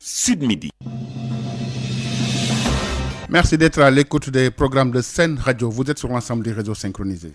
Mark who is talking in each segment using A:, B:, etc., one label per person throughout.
A: Sud Midi.
B: Merci d'être à l'écoute des programmes de Sen Radio. Vous êtes sur l'ensemble des réseaux synchronisés.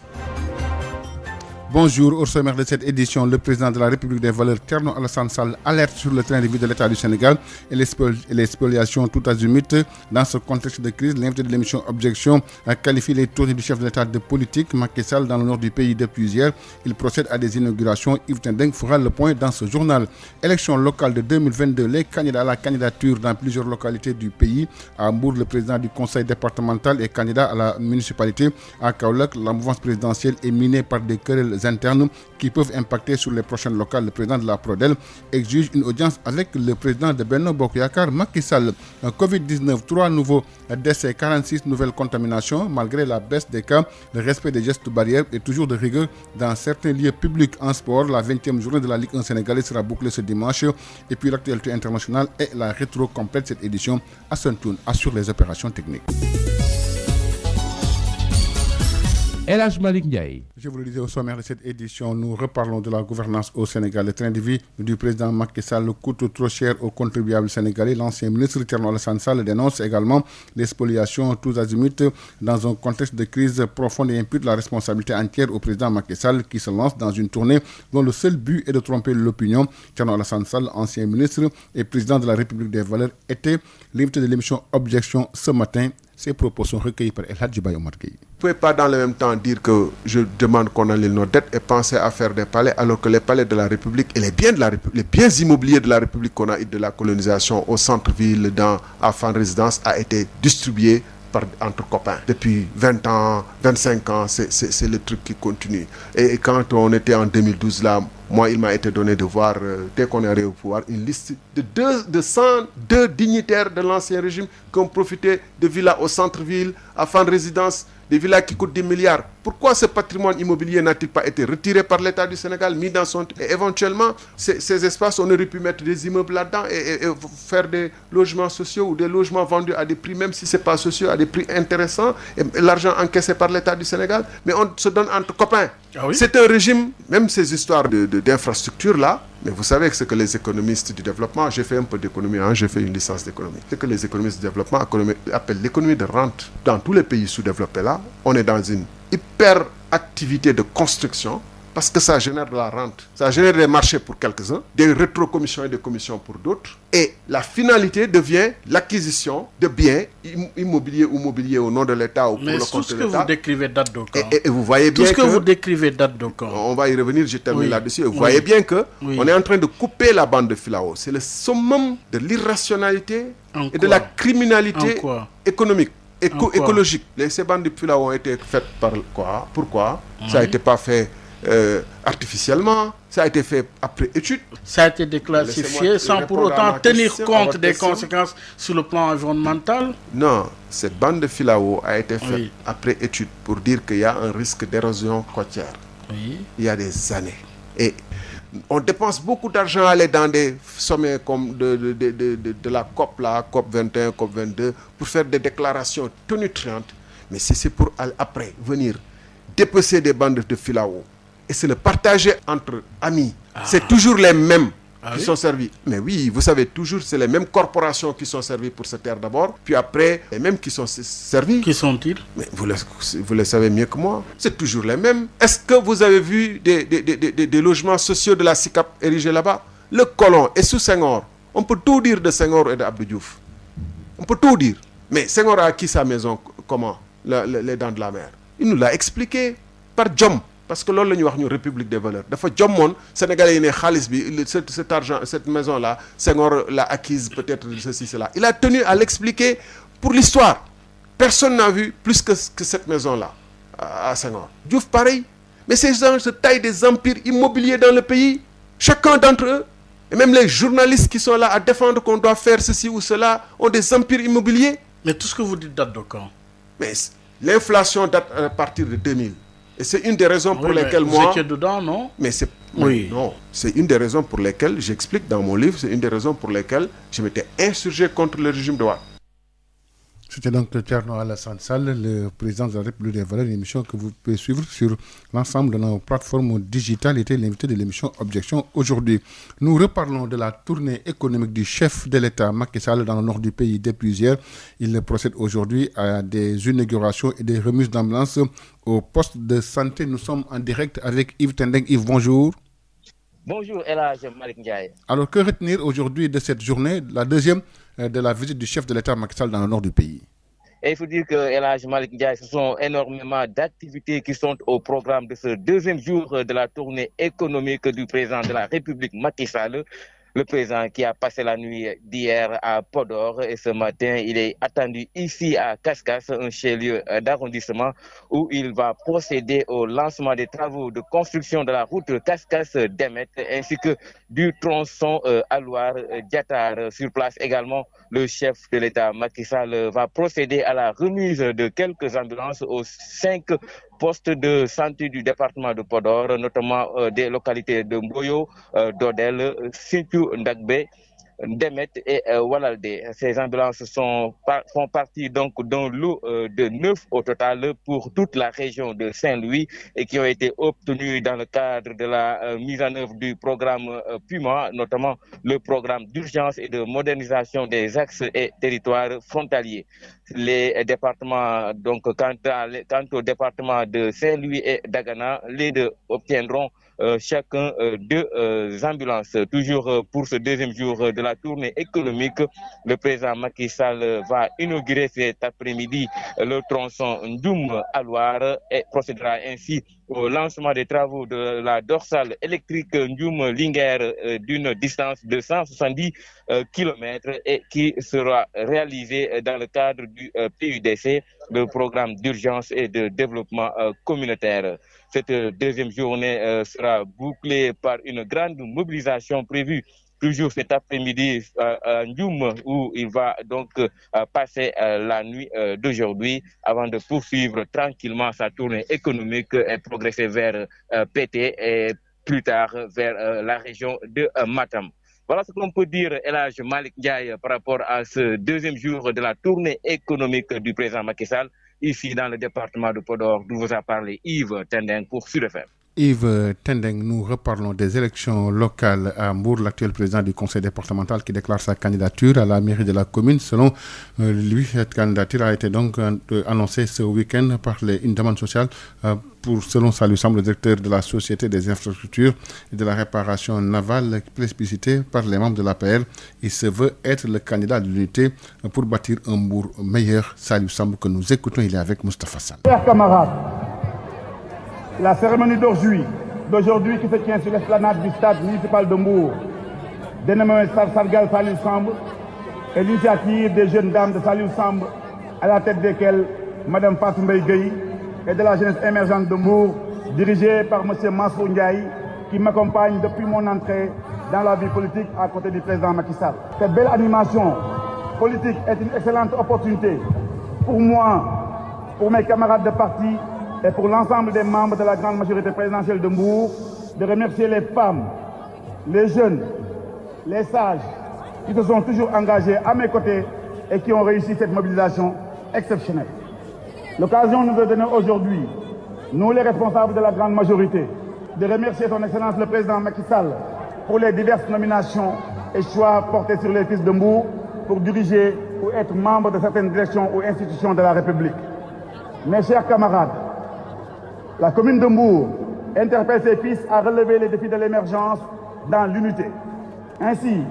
B: Bonjour, au sommaire de cette édition, le président de la République des Valeurs, Thierno Alassane Sall, alerte sur le train de vie de l'État du Sénégal et les spoliations tout azimut. Dans ce contexte de crise, l'invité de l'émission Objection a qualifié les tournées du chef de l'État de politique, Macky Sall, dans le nord du pays depuis hier. Il procède à des inaugurations. Yves Tendeng fera le point dans ce journal. Élection locale de 2022, les candidats à la candidature dans plusieurs localités du pays. À Mbour, le président du conseil départemental est candidat à la municipalité. À Kaolack, la mouvance présidentielle est minée par des querelles internes qui peuvent impacter sur les prochaines locales. Le président de la Prodel exige une audience avec le président de Benno Bokk Yakaar, Macky Sall. Covid-19, 3 nouveaux décès, 46 nouvelles contaminations. Malgré la baisse des cas, le respect des gestes barrières est toujours de rigueur dans certains lieux publics. En sport, la 20e journée de la Ligue 1 sénégalaise sera bouclée ce dimanche. Et puis l'actualité internationale et la rétro complète cette édition. Hassan Toun assure les opérations techniques.
C: El Hadj Malick Ndiaye.
B: Je vous le disais au sommaire de cette édition, nous reparlons de la gouvernance au Sénégal. Le train de vie du président Macky Sall coûte trop cher aux contribuables sénégalais. L'ancien ministre Thierno Alassane Sall dénonce également les spoliations tous azimuts dans un contexte de crise profonde et impute la responsabilité entière au président Macky Sall qui se lance dans une tournée dont le seul but est de tromper l'opinion. Thierno Alassane Sall, ancien ministre et président de la République des Valeurs, était l'invité de l'émission Objection ce matin. Ces propos sont recueillis par El Hadji Omar Gueye.
D: Vous ne pouvez pas dans le même temps dire que je demande qu'on annule nos dettes et penser à faire des palais alors que les palais de la République et les biens de la République, les biens immobiliers de la République qu'on a eu de la colonisation au centre-ville, à Fann Résidence, a été distribué entre copains. Depuis 20 ans, 25 ans, c'est le truc qui continue. Et quand on était en 2012 là, moi, il m'a été donné de voir, dès qu'on est arrivé au pouvoir, une liste de 102 dignitaires de l'ancien régime qui ont profité de villas au centre-ville, à Fann Résidence, des villas qui coûtent des milliards. Pourquoi ce patrimoine immobilier n'a-t-il pas été retiré par l'État du Sénégal, mis dans son... Et éventuellement, ces espaces, on aurait pu mettre des immeubles là-dedans et faire des logements sociaux ou des logements vendus à des prix, même si ce n'est pas sociaux, à des prix intéressants, et l'argent encaissé par l'État du Sénégal. Mais on se donne entre copains. Ah oui? C'est un régime, même ces histoires d'infrastructures là, mais vous savez que ce que les économistes du développement, j'ai fait un peu d'économie, j'ai fait une licence d'économie, ce que les économistes du développement appellent l'économie de rente. Dans tous les pays sous-développés là, on est dans une hyper activité de construction parce que ça génère de la rente, ça génère des marchés pour quelques-uns, des rétrocommissions et des commissions pour d'autres. Et la finalité devient l'acquisition de biens immobiliers ou mobiliers au nom de l'État ou pour le compte de l'État.
E: Mais tout ce que vous décrivez date de quand?
D: Et vous voyez bien
E: tout ce que vous décrivez date de quand?
D: On va y revenir, je termine là-dessus. Vous voyez bien que on est en train de couper la bande de Filao. C'est le summum de l'irrationalité et de la criminalité économique. Écologique. Ces bandes de Filao ont été faites par quoi? Pourquoi? Ça n'a été pas fait artificiellement, ça a été fait après étude.
E: Ça a été déclassifié sans pour autant tenir compte des conséquences sur le plan environnemental.
D: Non, cette bande de Filao a été faite après étude pour dire qu'il y a un risque d'érosion côtière. Il y a des années. Et on dépense beaucoup d'argent à aller dans des sommets comme de la COP, là, COP 21, COP 22, pour faire des déclarations tonitruantes. Mais c'est pour après venir dépecer des bandes de Filao et se le partager entre amis. C'est toujours les mêmes qui sont servis. Mais oui, vous savez, toujours, c'est les mêmes corporations qui sont servies pour cette terre d'abord, puis après, les mêmes qui sont servis.
E: Qui sont-ils?
D: Mais vous le savez mieux que moi. C'est toujours les mêmes. Est-ce que vous avez vu des logements sociaux de la SICAP érigés là-bas? Le colon est sous Senghor. On peut tout dire de Senghor et d'Abdou Diouf. On peut tout dire. Mais Senghor a acquis sa maison comment? Les dents de la mer. Il nous l'a expliqué par Djom. Parce que loolu la ñuy wax ñu République des valeurs dafa jommoon Sénégalais yi ne xaalis bi cet argent, cette maison là Senghor l'a acquise peut-être ceci cela. Il a tenu à l'expliquer pour l'histoire. Personne n'a vu plus que cette maison là à Senghor. Diouf pareil. Mais ces gens se taillent des empires immobiliers dans le pays. Chacun d'entre eux, et même les journalistes qui sont là à défendre qu'on doit faire ceci ou cela, ont des empires immobiliers.
E: Mais tout ce que vous dites date de quand?
D: Mais l'inflation date à partir de 2000. Et c'est une des raisons pour lesquelles
E: vous étiez dedans, non?
D: Mais c'est non, c'est une des raisons pour lesquelles j'explique dans mon livre, c'est une des raisons pour lesquelles je m'étais insurgé contre le régime de Wade.
B: C'était donc Thierno Alassane Sall, le président de la République des valeurs, une émission que vous pouvez suivre sur l'ensemble de nos plateformes digitales. Il était l'invité de l'émission Objection aujourd'hui. Nous reparlons de la tournée économique du chef de l'État, Macky Sall, dans le nord du pays depuis hier. Il procède aujourd'hui à des inaugurations et des remises d'ambulance au poste de santé. Nous sommes en direct avec Yves Tendeng. Yves, bonjour.
A: Bonjour, Elhaj Malick Ndiaye.
B: Alors, que retenir aujourd'hui de cette journée, la deuxième de la visite du chef de l'État Macky Sall dans le nord du pays?
A: Et il faut dire que Elhaj Malick Ndiaye, ce sont énormément d'activités qui sont au programme de ce deuxième jour de la tournée économique du président de la République Macky Sall. Le président qui a passé la nuit d'hier à Podor et ce matin, il est attendu ici à Kaskas, un chef-lieu d'arrondissement où il va procéder au lancement des travaux de construction de la route Kaskas-Demet ainsi que du tronçon Alouar-Diatar. Sur place également, le chef de l'État Macky Sall va procéder à la remise de quelques ambulances aux 5 postes de santé du département de Podor, notamment des localités de Mboyo, Dodel, Sinthiou, Ndagbe, Demet et Walalde. Ces ambulances font partie donc d'un lot de 9 au total pour toute la région de Saint-Louis et qui ont été obtenues dans le cadre de la mise en œuvre du programme PUMA, notamment le programme d'urgence et de modernisation des axes et territoires frontaliers. Les départements, donc quant au département de Saint-Louis et d'Agana, les deux obtiendront chacun 2 ambulances. Toujours pour ce deuxième jour de la tournée économique, le président Macky Sall va inaugurer cet après-midi le tronçon Ndioum-Alouar et procédera ainsi au lancement des travaux de la dorsale électrique Ndioum-Linguère d'une distance de 170 km et qui sera réalisée dans le cadre du PUDC, le programme d'urgence et de développement communautaire. Cette deuxième journée sera bouclée par une grande mobilisation prévue toujours cet après-midi à Ndioum, où il va donc passer la nuit d'aujourd'hui avant de poursuivre tranquillement sa tournée économique et progresser vers Pété et plus tard vers la région de Matam. Voilà ce qu'on peut dire, Elhaj Malick Ndiaye, par rapport à ce deuxième jour de la tournée économique du président Macky Sall, ici dans le département de Podor, d'où vous a parlé Yves Tendeng pour Sud FM.
B: Yves Tendeng, nous reparlons des élections locales à Mbour. L'actuel président du conseil départemental qui déclare sa candidature à la mairie de la commune. Selon lui, cette candidature a été donc annoncée ce week-end par une demande sociale selon ça lui semble, le directeur de la Société des infrastructures et de la réparation navale, plébiscité par les membres de l'APR. Il se veut être le candidat de l'unité pour bâtir un Mbour meilleur. Ça lui semble que nous écoutons. Il est avec Moustapha Sall.
F: Chers camarades, la cérémonie d'aujourd'hui qui se tient sur l'esplanade du stade municipal de Mbour, dénommée Sargal Saliou Samb, est l'initiative des jeunes dames de Saliou Samb, à la tête desquelles Mme Fatou Mbaye Gueye, et de la jeunesse émergente de Mbour, dirigée par M. Mansour Ndiaye, qui m'accompagne depuis mon entrée dans la vie politique à côté du président Macky Sall. Cette belle animation politique est une excellente opportunité pour moi, pour mes camarades de parti et pour l'ensemble des membres de la grande majorité présidentielle de Mbour, de remercier les femmes, les jeunes, les sages qui se sont toujours engagés à mes côtés et qui ont réussi cette mobilisation exceptionnelle. L'occasion nous est donnée aujourd'hui, nous les responsables de la grande majorité, de remercier son Excellence le Président Macky Sall pour les diverses nominations et choix portés sur les fils de Mbour pour diriger ou être membre de certaines directions ou institutions de la République. Mes chers camarades, la commune de Mbour interpelle ses fils à relever les défis de l'émergence dans l'unité. Ainsi,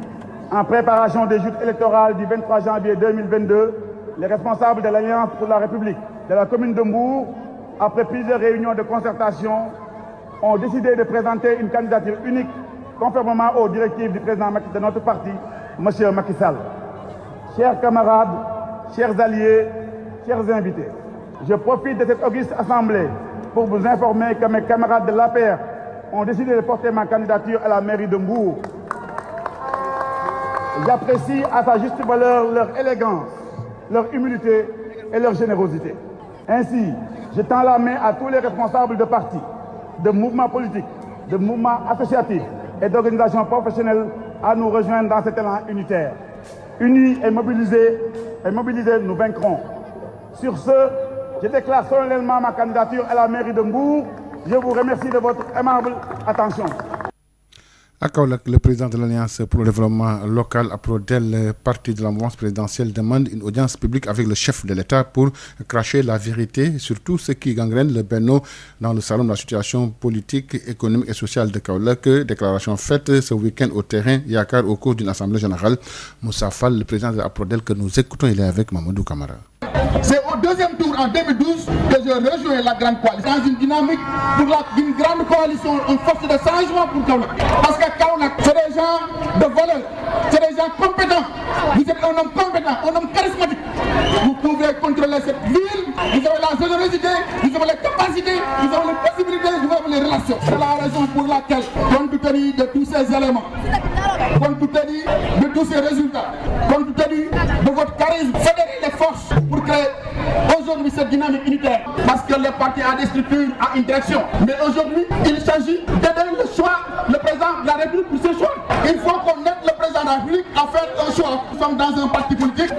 F: en préparation des joutes électorales du 23 janvier 2022, les responsables de l'Alliance pour la République de la commune de Mbour, après plusieurs réunions de concertation, ont décidé de présenter une candidature unique conformément aux directives du président de notre parti, M. Macky Sall. Chers camarades, chers alliés, chers invités, je profite de cette auguste assemblée pour vous informer que mes camarades de l'APR ont décidé de porter ma candidature à la mairie de Mbour. J'apprécie à sa juste valeur leur élégance, leur humilité et leur générosité. Ainsi, je tends la main à tous les responsables de partis, de mouvements politiques, de mouvements associatifs et d'organisations professionnelles à nous rejoindre dans cet élan unitaire. Unis et mobilisés, nous vaincrons. Sur ce, je déclare solennellement ma candidature à la mairie de Mbour. Je vous remercie de votre aimable attention.
B: À Kaolack, le président de l'Alliance pour le développement local, Aprodel, parti de la mouvance présidentielle, demande une audience publique avec le chef de l'État pour cracher la vérité sur tout ce qui gangrène le Benno dans le salon de la situation politique, économique et sociale de Kaolack. Déclaration faite ce week-end au terrain Yakar au cours d'une assemblée générale. Moussa Fall, le président de Aprodel que nous écoutons, il est avec Mamadou Camara.
G: C'est au deuxième tour en 2012 que je rejoins la grande coalition dans une dynamique d'une grande coalition, une force de changement pour Kaolack. Parce que Kaolack, c'est des gens de valeur, c'est des gens compétents. Vous êtes un homme compétent, un homme charismatique. Vous pouvez contrôler cette ville, vous avez la générosité, vous avez les capacités, vous avez les possibilités, vous avez les relations. C'est la raison pour laquelle, compte tenu de tous ces éléments, compte tenu de tous ces résultats, compte tenu de votre charisme, fédérer les forces pour créer aujourd'hui cette dynamique unitaire. Parce que le parti a des structures, a une direction. Mais aujourd'hui, il s'agit d'aider le choix, le président de la République pour ce choix. Il faut qu'on aide le président de la République à faire un choix. Nous sommes dans un parti politique.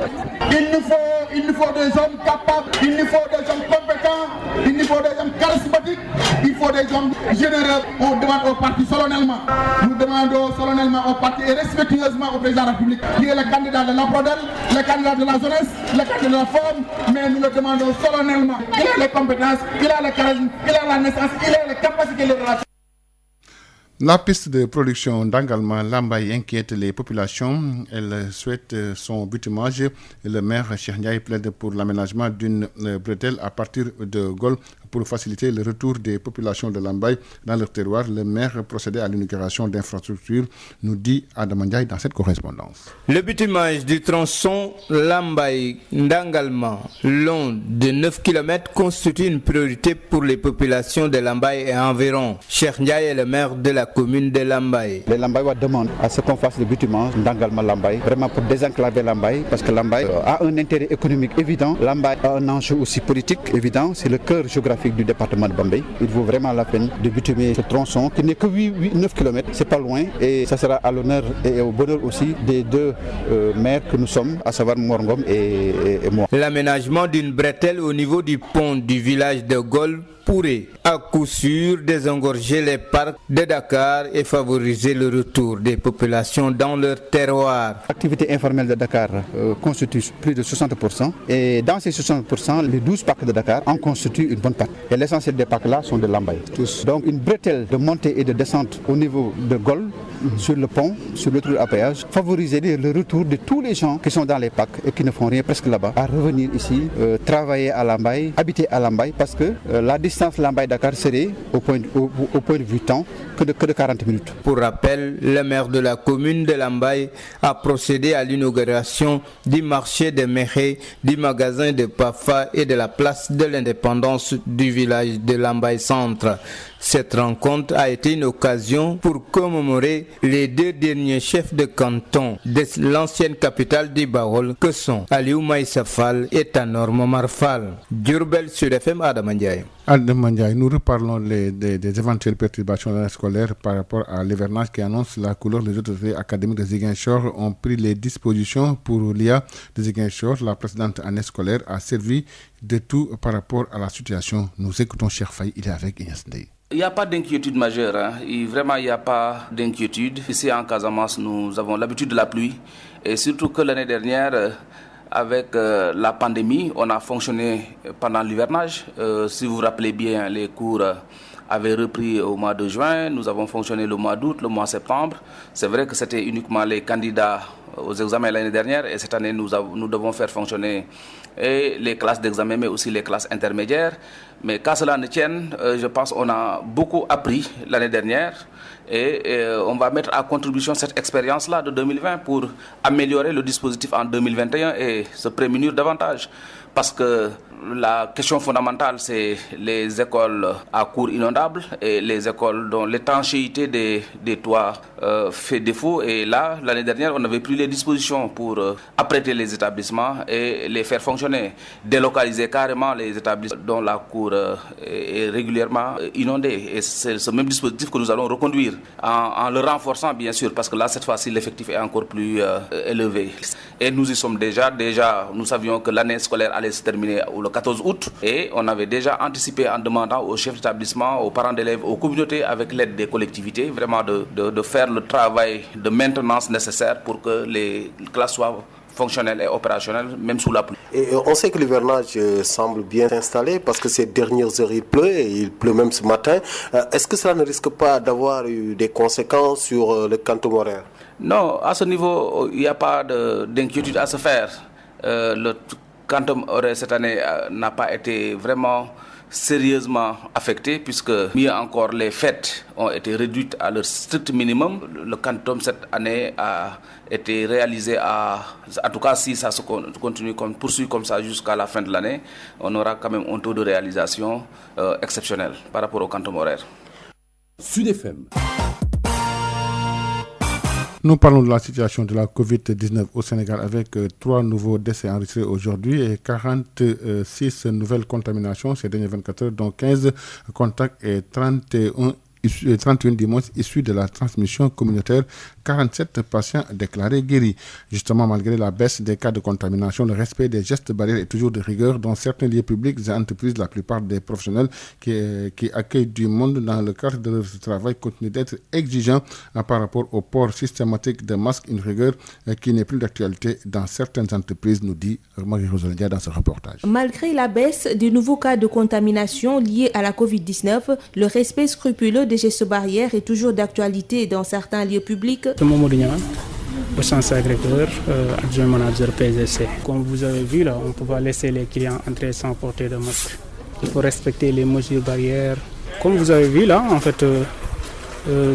G: Il nous faut des hommes capables, il nous faut des hommes compétents, il nous faut des hommes charismatiques, il faut des hommes généreux. On demande au parti solennellement. Nous demandons solennellement au parti et respectueusement au président de la République, qui est le candidat de l'Aprodel, le candidat de la jeunesse, le candidat de la forme, mais nous le demandons solennellement. Il a les compétences, il a le charisme, il a la naissance, il a les capacités et les relations.
B: La piste de production d'Angalma Lambaye inquiète les populations. Elle souhaite son bitumage. Le maire Cheikh Ndiaye plaide pour l'aménagement d'une bretelle à partir de Gol pour faciliter le retour des populations de Lambaye dans leur terroir. Le maire procédait à l'inauguration d'infrastructures, nous dit Adam Ndiaye dans cette correspondance.
H: Le bitumage du tronçon Lambaye-Ndangalma, long de 9 km, constitue une priorité pour les populations de Lambaye et environ. Cheikh Ndiaye est le maire de la commune de Lambaye.
I: Les Lambaye demandent à ce qu'on fasse le bitumage Ndangalma-Lambaye, vraiment pour désenclaver Lambaye, parce que Lambaye a un intérêt économique évident. Lambaye a un enjeu aussi politique évident, c'est le cœur géographique du département de Bambey. Il vaut vraiment la peine de bitumer ce tronçon qui n'est que 9 km, c'est pas loin et ça sera à l'honneur et au bonheur aussi des deux maires que nous sommes, à savoir Morngom et moi.
H: L'aménagement d'une bretelle au niveau du pont du village de Gol pourrait à coup sûr désengorger les parcs de Dakar et favoriser le retour des populations dans leur terroir.
I: L'activité informelle de Dakar constitue plus de 60% et dans ces 60%, les 12 parcs de Dakar en constituent une bonne partie. Et l'essentiel des parcs là sont de Lambaye. Donc une bretelle de montée et de descente au niveau de Gol, sur le pont, sur le trou à péage, favoriser le retour de tous les gens qui sont dans les parcs et qui ne font rien presque là-bas, à revenir ici, travailler à Lambaye, habiter à Lambaye, parce que la distance Lambaye-Dakar serait au point de vue temps que de 40 minutes.
H: Pour rappel, le maire de la commune de Lambaye a procédé à l'inauguration du marché de Méré, du magasin de Pafa et de la place de l'indépendance du village de Lambaye Centre. Cette rencontre a été une occasion pour commémorer les deux derniers chefs de canton de l'ancienne capitale du Baol que sont Aliou Maïssa Fall et Tanor Momar Fall. Diourbel sur FM Adam Ndiaye.
B: Adam Ndiaye, nous reparlons des éventuelles perturbations de l'année scolaire par rapport à l'hivernage qui annonce la couleur. Les autorités académiques de Ziguinchor ont pris les dispositions pour l'IA de Ziguinchor. La précédente année scolaire a servi de tout par rapport à la situation. Nous écoutons Cheikh Faye, il est avec Ignace Ndeye.
J: Il n'y a pas d'inquiétude majeure, Vraiment il n'y a pas d'inquiétude. Ici en Casamance, nous avons l'habitude de la pluie et surtout que l'année dernière, avec la pandémie, on a fonctionné pendant l'hivernage. Si vous vous rappelez bien, les cours avaient repris au mois de juin, nous avons fonctionné le mois d'août, le mois de septembre. C'est vrai que c'était uniquement les candidats aux examens l'année dernière et cette année nous devons faire fonctionner et les classes d'examen mais aussi les classes intermédiaires. Mais qu'à cela ne tienne, je pense qu'on a beaucoup appris l'année dernière et on va mettre à contribution cette expérience-là de 2020 pour améliorer le dispositif en 2021 et se prémunir davantage. Parce que la question fondamentale, c'est les écoles à cours inondables et les écoles dont l'étanchéité des toits fait défaut. Et là, l'année dernière, on avait pris les dispositions pour apprêter les établissements et les faire fonctionner, délocaliser carrément les établissements dont la cour est régulièrement inondée. Et c'est ce même dispositif que nous allons reconduire. en le renforçant bien sûr, parce que là cette fois-ci l'effectif est encore plus élevé. Et nous y sommes déjà, nous savions que l'année scolaire allait se terminer le 14 août et on avait déjà anticipé en demandant aux chefs d'établissement, aux parents d'élèves, aux communautés avec l'aide des collectivités, vraiment de faire le travail de maintenance nécessaire pour que les classes soient fonctionnelles et opérationnelles, même sous la pluie.
K: Et on sait que l'hivernage semble bien installé parce que ces dernières heures il pleut et il pleut même ce matin. Est-ce que cela ne risque pas d'avoir eu des conséquences sur le quantum horaire?
J: Non, à ce niveau, il n'y a pas d'inquiétude à se faire. Le quantum horaire cette année n'a pas été vraiment sérieusement affecté puisque, mieux encore, les fêtes ont été réduites à leur strict minimum. Le quantum cette année a été réalisé en tout cas si ça se poursuit comme ça jusqu'à la fin de l'année, on aura quand même un taux de réalisation exceptionnel par rapport au quantum horaire.
C: Sud FM.
B: Nous parlons de la situation de la Covid-19 au Sénégal avec 3 nouveaux décès enregistrés aujourd'hui et 46 nouvelles contaminations ces dernières 24 heures, dont 15 contacts et 31 dimanches issus de la transmission communautaire, 47 patients déclarés guéris. Justement, malgré la baisse des cas de contamination, le respect des gestes barrières est toujours de rigueur dans certains lieux publics et entreprises. La plupart des professionnels qui accueillent du monde dans le cadre de leur travail continuent d'être exigeants par rapport au port systématique de masques, une rigueur qui n'est plus d'actualité dans certaines entreprises, nous dit Marie-Rose Lindia dans ce reportage.
L: Malgré la baisse des nouveaux cas de contamination liés à la Covid-19, le respect scrupuleux des gestes barrières est toujours d'actualité dans certains lieux publics.
M: Au sens agrégeur, adjoint manager PGC. Comme vous avez vu là, on ne peut pas laisser les clients entrer sans porter de masque. Il faut respecter les mesures barrières. Comme vous avez vu là, en fait,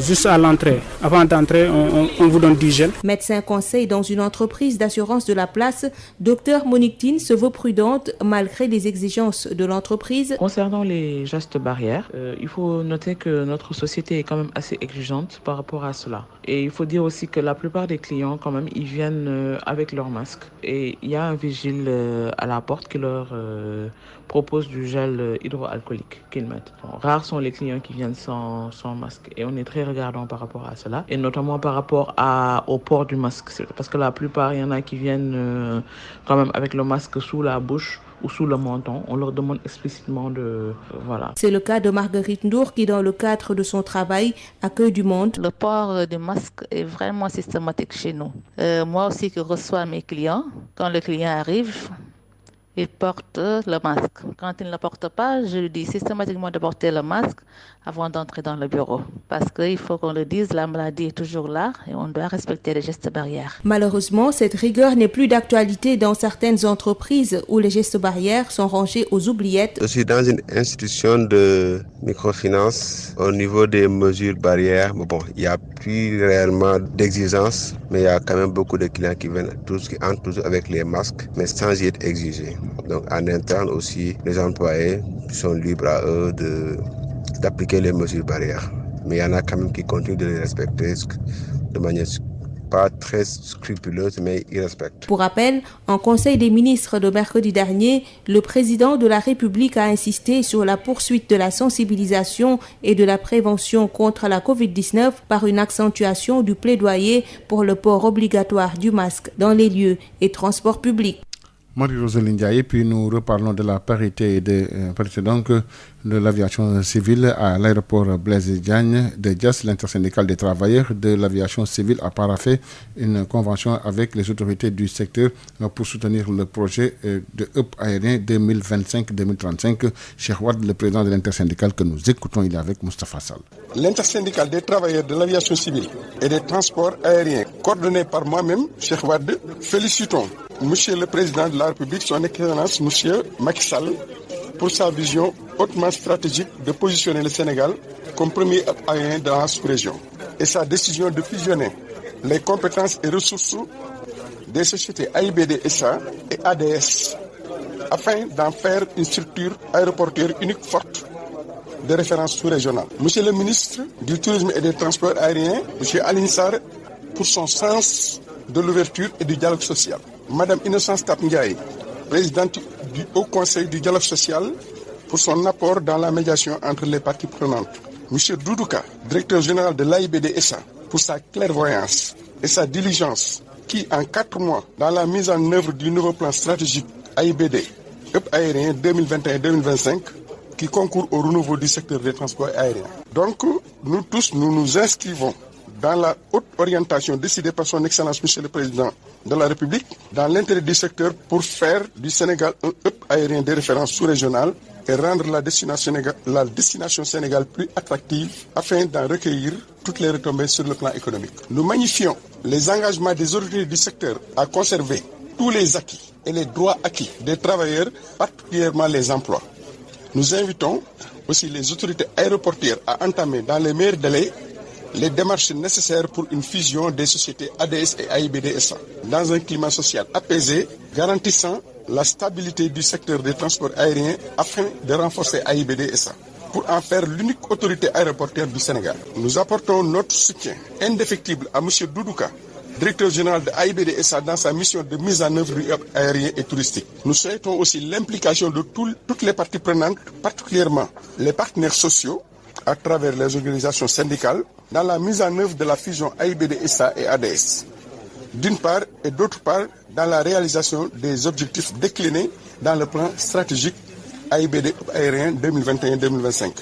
M: juste à l'entrée, avant d'entrer, on vous donne du gel.
L: Médecin conseil dans une entreprise d'assurance de la place, Dr Monique Tine se veut prudente malgré les exigences de l'entreprise.
N: Concernant les gestes barrières, il faut noter que notre société est quand même assez exigeante par rapport à cela. Et il faut dire aussi que la plupart des clients, quand même, ils viennent avec leur masque. Et il y a un vigile à la porte qui leur propose du gel hydroalcoolique qu'ils mettent. Bon, rares sont les clients qui viennent sans masque. Et on est très regardant par rapport à cela. Et notamment par rapport au port du masque. Parce que la plupart, il y en a qui viennent quand même avec le masque sous la bouche ou sous le menton. On leur demande explicitement de... voilà.
L: C'est le cas de Marguerite Ndour qui, dans le cadre de son travail, accueille du monde.
O: Le port du masque est vraiment systématique chez nous. Moi aussi qui reçois mes clients, quand le client arrive, il porte le masque. Quand il ne le porte pas, je lui dis systématiquement de porter le masque avant d'entrer dans le bureau. Parce qu'il faut qu'on le dise, la maladie est toujours là et on doit respecter les gestes barrières.
L: Malheureusement, cette rigueur n'est plus d'actualité dans certaines entreprises où les gestes barrières sont rangés aux oubliettes.
P: Je suis dans une institution de microfinance. Au niveau des mesures barrières, il n'y a plus réellement d'exigence, mais il y a quand même beaucoup de clients qui entrent toujours avec les masques, mais sans y être exigés. Donc en interne aussi, les employés sont libres à eux d'appliquer les mesures barrières. Mais il y en a quand même qui continuent de les respecter de manière pas très scrupuleuse, mais ils respectent.
L: Pour rappel, en Conseil des ministres de mercredi dernier, le président de la République a insisté sur la poursuite de la sensibilisation et de la prévention contre la Covid-19 par une accentuation du plaidoyer pour le port obligatoire du masque dans les lieux et transports publics.
B: Marie-Rose Lindia, et puis nous reparlons de la parité de l'aviation civile à l'aéroport Blaise Diagne de Diass. L'intersyndicale des travailleurs de l'aviation civile a paraphé une convention avec les autorités du secteur pour soutenir le projet de hub aérien 2025-2035. Cheikh Wade, le président de l'intersyndicale que nous écoutons, il est avec Moustapha Sall.
Q: L'intersyndicale des travailleurs de l'aviation civile et des transports aériens, coordonné par moi-même, Cheikh Wade, félicitons Monsieur le Président de la République, son Excellence, Monsieur Macky Sall, pour sa vision hautement stratégique de positionner le Sénégal comme premier hub aérien de la sous-région et sa décision de fusionner les compétences et ressources des sociétés AIBD SA et ADS afin d'en faire une structure aéroportuaire unique forte de référence sous-régionale. Monsieur le ministre du Tourisme et des Transports aériens, Monsieur Alioune Sarr, pour son sens de l'ouverture et du dialogue social. Madame Innocence Ntap Ndiaye, présidente du Haut Conseil du dialogue social, pour son apport dans la médiation entre les parties prenantes. M. Doudouka, directeur général de l'AIBD SA, pour sa clairvoyance et sa diligence qui, en 4 mois, dans la mise en œuvre du nouveau plan stratégique AIBD, aérien 2021-2025, qui concourt au renouveau du secteur des transports aériens. Donc, nous tous, nous nous inscrivons dans la haute orientation décidée par son Excellence Monsieur le Président de la République, dans l'intérêt du secteur pour faire du Sénégal un hub aérien de référence sous-régional et rendre la destination Sénégal plus attractive afin d'en recueillir toutes les retombées sur le plan économique. Nous magnifions les engagements des autorités du secteur à conserver tous les acquis et les droits acquis des travailleurs, particulièrement les emplois. Nous invitons aussi les autorités aéroportières à entamer dans les meilleurs délais les démarches nécessaires pour une fusion des sociétés ADS et AIBD SA dans un climat social apaisé, garantissant la stabilité du secteur des transports aériens afin de renforcer AIBD SA pour en faire l'unique autorité aéroportière du Sénégal. Nous apportons notre soutien indéfectible à M. Doudouka, directeur général de AIBD SA dans sa mission de mise en œuvre du hub aérien et touristique. Nous souhaitons aussi l'implication de toutes les parties prenantes, particulièrement les partenaires sociaux, à travers les organisations syndicales, dans la mise en œuvre de la fusion AIBD SA et ADS. D'une part et d'autre part, dans la réalisation des objectifs déclinés dans le plan stratégique AIBD aérien 2021-2025.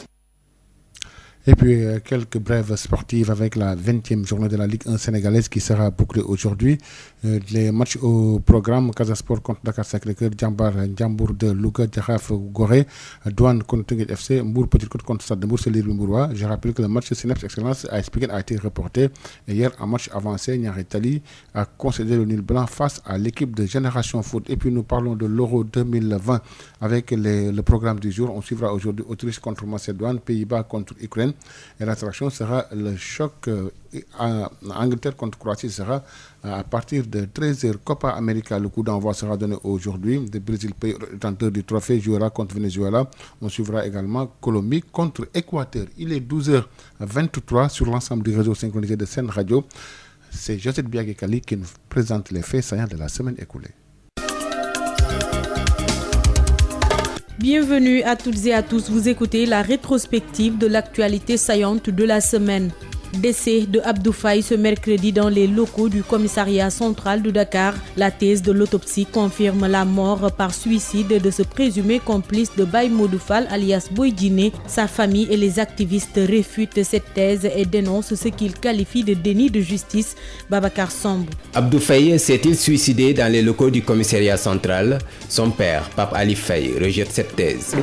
B: Et puis quelques brèves sportives avec la 20e journée de la Ligue 1 sénégalaise qui sera bouclée aujourd'hui. Les matchs au programme: Casa Sport contre Dakar Sacré-Cœur, Djambar Ndiambour de Louga, Jaraaf Gorée, Douane contre Teungueth FC, Mbour Petite Côte contre Stade de Mbour, c'est l'île Mbourois. Je rappelle que le match Cneps Excellence à Pikine a été reporté. Et hier, en match avancé, Niary Tally a concédé le nul blanc face à l'équipe de Génération Foot. Et puis nous parlons de l'Euro 2020 avec le programme du jour. On suivra aujourd'hui Autriche contre Macédoine, Pays-Bas contre Ukraine. Et l'attraction sera le choc Angleterre contre Croatie, sera à partir de 13h. Copa América, le coup d'envoi sera donné aujourd'hui. Le Brésil, pays détenteur du trophée, jouera contre Venezuela. On suivra également Colombie contre Équateur. Il est 12h23 sur l'ensemble du réseau synchronisé de Sen Radio. C'est Josette Biagé-Kali qui nous présente les faits saillants de la semaine écoulée.
R: Bienvenue à toutes et à tous, vous écoutez la rétrospective de l'actualité saillante de la semaine. Décès de Abdou Faye ce mercredi dans les locaux du commissariat central de Dakar. La thèse de l'autopsie confirme la mort par suicide de ce présumé complice de Baye Modou Fall alias Boy Djiné. Sa famille et les activistes réfutent cette thèse et dénoncent ce qu'ils qualifient de déni de justice. Babacar Samb.
S: Abdou Faye s'est-il suicidé dans les locaux du commissariat central? Son père, Pape Ali Faye, rejette cette thèse.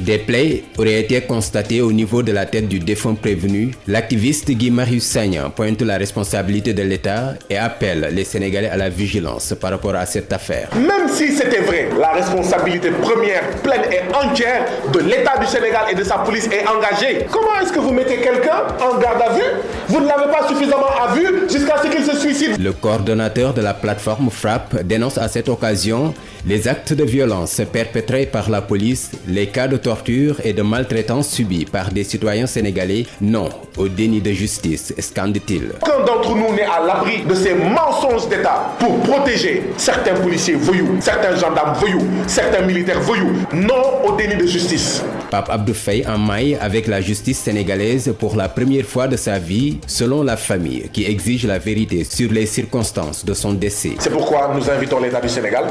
S: Des plaies auraient été constatées au niveau de la tête du défunt prévenu. L'activiste Guy Marius Sagna pointe la responsabilité de l'État et appelle les Sénégalais à la vigilance par rapport à cette affaire.
T: Même si c'était vrai, la responsabilité première, pleine et entière de l'État du Sénégal et de sa police est engagée. Comment est-ce que vous mettez quelqu'un en garde à vue? Vous ne l'avez pas suffisamment à vue jusqu'à ce qu'il se suicide.
S: Le coordonnateur de la plateforme FRAPP dénonce à cette occasion les actes de violence perpétrés par la police, les cas de torture et de maltraitance subis par des citoyens sénégalais. Non au déni de justice, scande-t-il.
T: Aucun d'entre nous n'est à l'abri de ces mensonges d'État pour protéger certains policiers voyous, certains gendarmes voyous, certains militaires voyous. Non au déni de justice.
S: Pape Abdou Faye en maille avec la justice sénégalaise pour la première fois de sa vie, selon la famille, qui exige la vérité sur les circonstances de son décès.
T: C'est pourquoi nous invitons l'État du Sénégal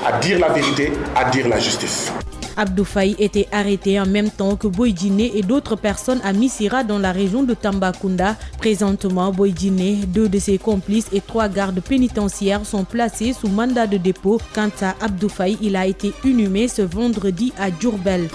T: à dire la vérité, à dire la justice.
R: Abdou Faye était arrêté en même temps que Boy Djiné et d'autres personnes à Missira dans la région de Tambacounda. Présentement, Boy Djiné, 2 de ses complices et 3 gardes pénitentiaires sont placés sous mandat de dépôt. Quant à Abdou Faye, il a été inhumé ce vendredi à Diourbel.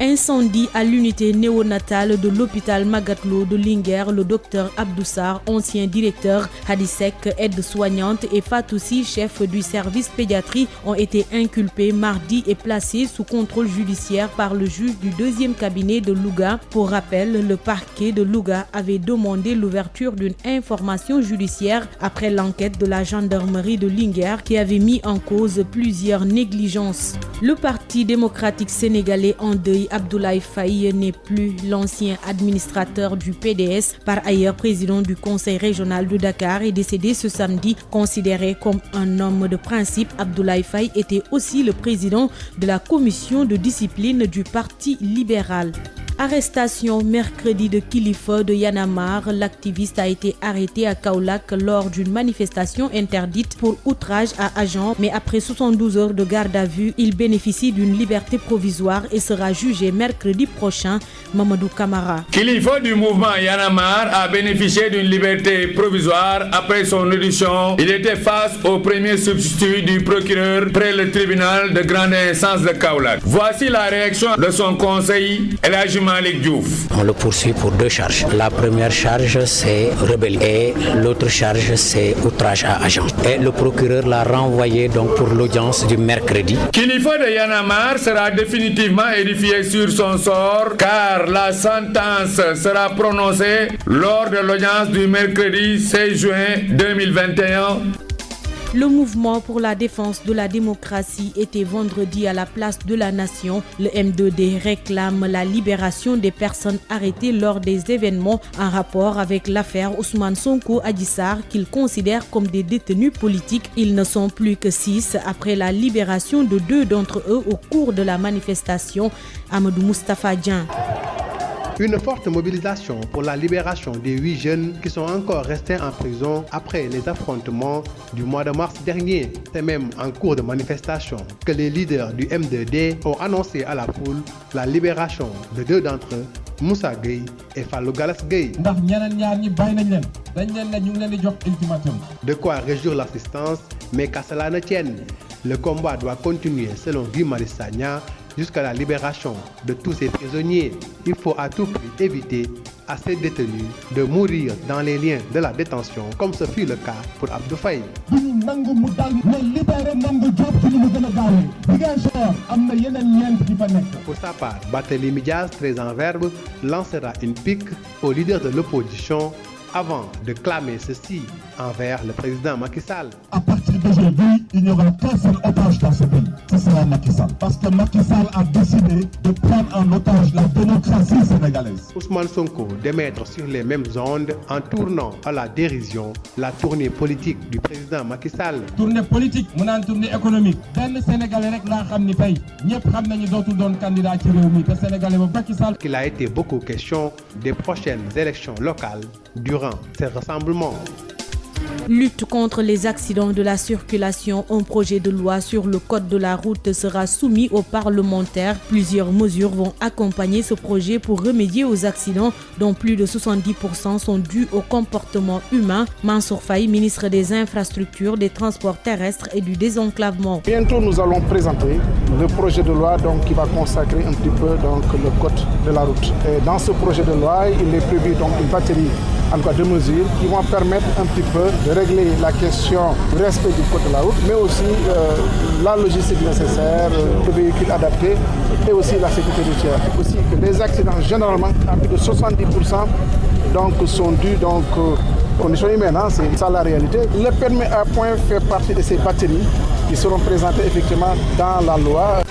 R: Incendie à l'unité néonatale de l'hôpital Magatlo de Linguère. Le docteur Abdoussar, ancien directeur, Hadisek, aide-soignante, et Fatoussi, chef du service pédiatrie, ont été inculpés mardi et placés sous contrôle judiciaire par le juge du 2e cabinet de Louga. Pour rappel, le parquet de Louga avait demandé l'ouverture d'une information judiciaire après l'enquête de la gendarmerie de Linguère qui avait mis en cause plusieurs négligences. Le Parti démocratique sénégalais en deuil Mali Abdoulaye Faye n'est plus l'ancien administrateur du PDS, par ailleurs président du conseil régional de Dakar, est décédé ce samedi. Considéré comme un homme de principe, Abdoulaye Faye était aussi le président de la commission de discipline du Parti libéral. Arrestation mercredi de Kilifeu de Y'en a marre. L'activiste a été arrêté à Kaolack lors d'une manifestation interdite pour outrage à agent, mais après 72 heures de garde à vue, il bénéficie d'une liberté provisoire et sera jugé mercredi prochain. Mamadou Camara.
U: Kilifeu du mouvement Y'en a marre a bénéficié d'une liberté provisoire après son audition. Il était face au premier substitut du procureur près le tribunal de grande instance de Kaolack. Voici la réaction de son conseil, El Hadji Malick Diouf.
V: On le poursuit pour 2 charges. La première charge, c'est rébellion et l'autre charge, c'est outrage à agent. Et le procureur l'a renvoyé donc pour l'audience du mercredi.
U: Kilifeu de Y'en a marre sera définitivement édifié sur son sort car la sentence sera prononcée lors de l'audience du mercredi 16 juin 2021.
R: Le mouvement pour la défense de la démocratie était vendredi à la place de la Nation. Le M2D réclame la libération des personnes arrêtées lors des événements en rapport avec l'affaire Ousmane Sonko Adji Sarr qu'il considère comme des détenus politiques. Ils ne sont plus que 6 après la libération de 2 d'entre eux au cours de la manifestation. Amadou Moustapha Dian.
W: Une forte mobilisation pour la libération des 8 jeunes qui sont encore restés en prison après les affrontements du mois de mars dernier. C'est même en cours de manifestation que les leaders du M2D ont annoncé à la foule la libération de 2 d'entre eux, Moussa Gueye et Fallou Galas Gueye. De quoi réjouir l'assistance, mais qu'à cela ne tienne, le combat doit continuer selon Guy Marius Sagna jusqu'à la libération de tous ces prisonniers. Il faut à tout prix éviter à ces détenus de mourir dans les liens de la détention, comme ce fut le cas pour Abdou Faye. Pour sa part, Barthélémy Dias, très en verbe, lancera une pique aux leaders de l'opposition avant de clamer ceci envers le président Macky Sall.
X: À partir d'aujourd'hui, il n'y aura qu'un seul otage dans ce pays, ce sera Macky Sall. Parce que Macky Sall a décidé de prendre en otage la démocratie sénégalaise.
W: Ousmane Sonko d'émettre sur les mêmes ondes en tournant à la dérision la tournée politique du président Macky Sall.
X: Tournée politique, mon tournée économique. Ben Sénégalais rek la xamni fay, ñepp xam nañu dootul doon candidat ci réew mi te Sénégalais ba Macky Sall.
W: Il a été beaucoup question des prochaines élections locales durant ces rassemblements.
R: Lutte contre les accidents de la circulation. Un projet de loi sur le code de la route sera soumis aux parlementaires. Plusieurs mesures vont accompagner ce projet pour remédier aux accidents dont plus de 70% sont dus au comportement humain. Mansour Faye, ministre des Infrastructures, des Transports terrestres et du désenclavement.
Y: Bientôt, nous allons présenter le projet de loi qui va consacrer un petit peu le code de la route. Et dans ce projet de loi, il est prévu une batterie de mesures qui vont permettre un petit peu de régler la question du respect du code de la route, mais aussi la logistique nécessaire, le véhicule adapté et aussi la sécurité routière. Aussi que les accidents, généralement, à plus de 70% sont dus aux conditions humaines. C'est ça la réalité. Le permis à point fait partie de ces batteries qui seront présentées effectivement dans la loi.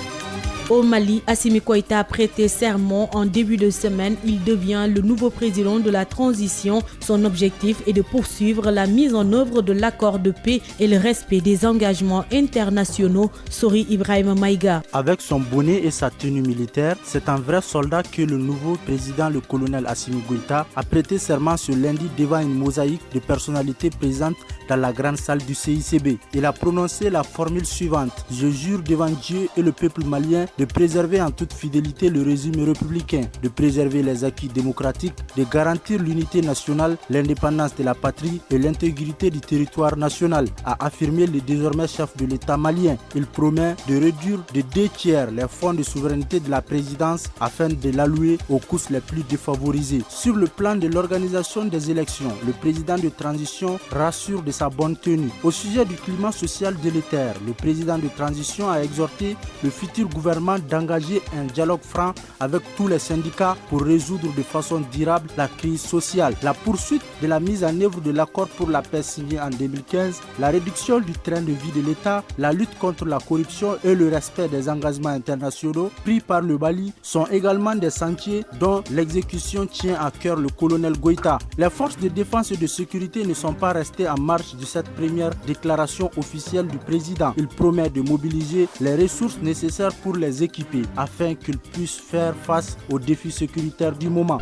R: Au Mali, Assimi Goïta a prêté serment en début de semaine. Il devient le nouveau président de la transition. Son objectif est de poursuivre la mise en œuvre de l'accord de paix et le respect des engagements internationaux. Sori Ibrahim Maïga.
Z: Avec son bonnet et sa tenue militaire, c'est un vrai soldat que le nouveau président, le colonel Assimi Goïta, a prêté serment ce lundi devant une mosaïque de personnalités présentes dans la grande salle du CICB. Il a prononcé la formule suivante: je jure devant Dieu et le peuple malien de préserver en toute fidélité le régime républicain, de préserver les acquis démocratiques, de garantir l'unité nationale, l'indépendance de la patrie et l'intégrité du territoire national, a affirmé le désormais chef de l'État malien. Il promet de réduire de 2/3 les fonds de souveraineté de la présidence afin de l'allouer aux couches les plus défavorisées. Sur le plan de l'organisation des élections, le président de transition rassure de sa bonne tenue. Au sujet du climat social délétère, le président de transition a exhorté le futur gouvernement d'engager un dialogue franc avec tous les syndicats pour résoudre de façon durable la crise sociale. La poursuite de la mise en œuvre de l'accord pour la paix signé en 2015, la réduction du train de vie de l'État, la lutte contre la corruption et le respect des engagements internationaux pris par le Mali sont également des sentiers dont l'exécution tient à cœur le colonel Goïta. Les forces de défense et de sécurité ne sont pas restées en marge de cette première déclaration officielle du président. Il promet de mobiliser les ressources nécessaires pour les équiper afin qu'ils puissent faire face aux défis sécuritaires du moment.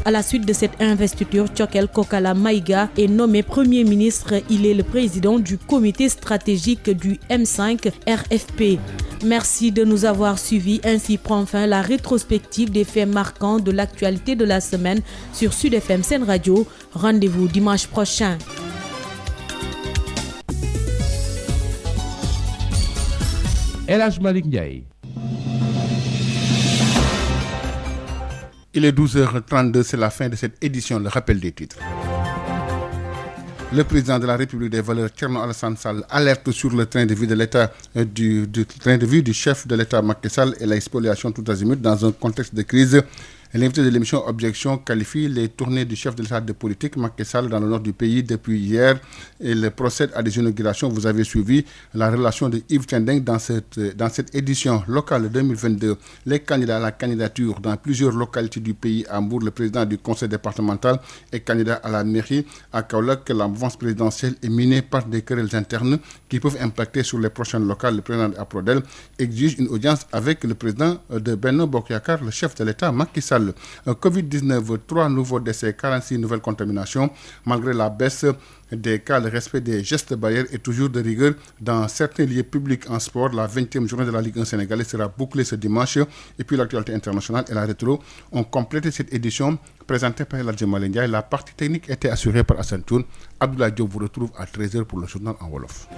R: À la suite de cette investiture, Tchokel Kokala Maïga est nommé Premier ministre. Il est le président du comité stratégique du M5 RFP. Merci de nous avoir suivis. Ainsi prend fin la rétrospective des faits marquants de l'actualité de la semaine sur Sud FM Sen Radio. Rendez-vous dimanche prochain.
C: El Hadj Malick Ndiaye.
B: Il est 12h32, c'est la fin de cette édition, le rappel des titres. Le président de la République des Valeurs, Thierno Alassane Sall, alerte sur le train de vie de l'État, du train de vie du chef de l'État Macky Sall et la spoliation tout azimut dans un contexte de crise. L'invité de l'émission Objection qualifie les tournées du chef de l'État de politique Macky Sall dans le nord du pays depuis hier. Il procède à des inaugurations. Vous avez suivi la relation de Yves Tendeng dans cette édition locale 2022. Les candidats à la candidature dans plusieurs localités du pays. À Mbour, le président du conseil départemental est candidat à la mairie. À Kaolack, la mouvance présidentielle est minée par des querelles internes qui peuvent impacter sur les prochaines locales. Le président Aprodel exige une audience avec le président de Benno Bokk Yakaar, le chef de l'État Macky Sall. Covid-19, 3 nouveaux décès, 46 nouvelles contaminations. Malgré la baisse des cas, le respect des gestes barrières est toujours de rigueur dans certains lieux publics en sport. La 20e journée de la Ligue 1 sénégalaise sera bouclée ce dimanche. Et puis l'actualité internationale et la rétro ont complété cette édition présentée par El Hadj Malick Ndiaye. La partie technique était assurée par Assane Toune. Abdoulaye Diop vous retrouve à 13h pour le journal en Wolof.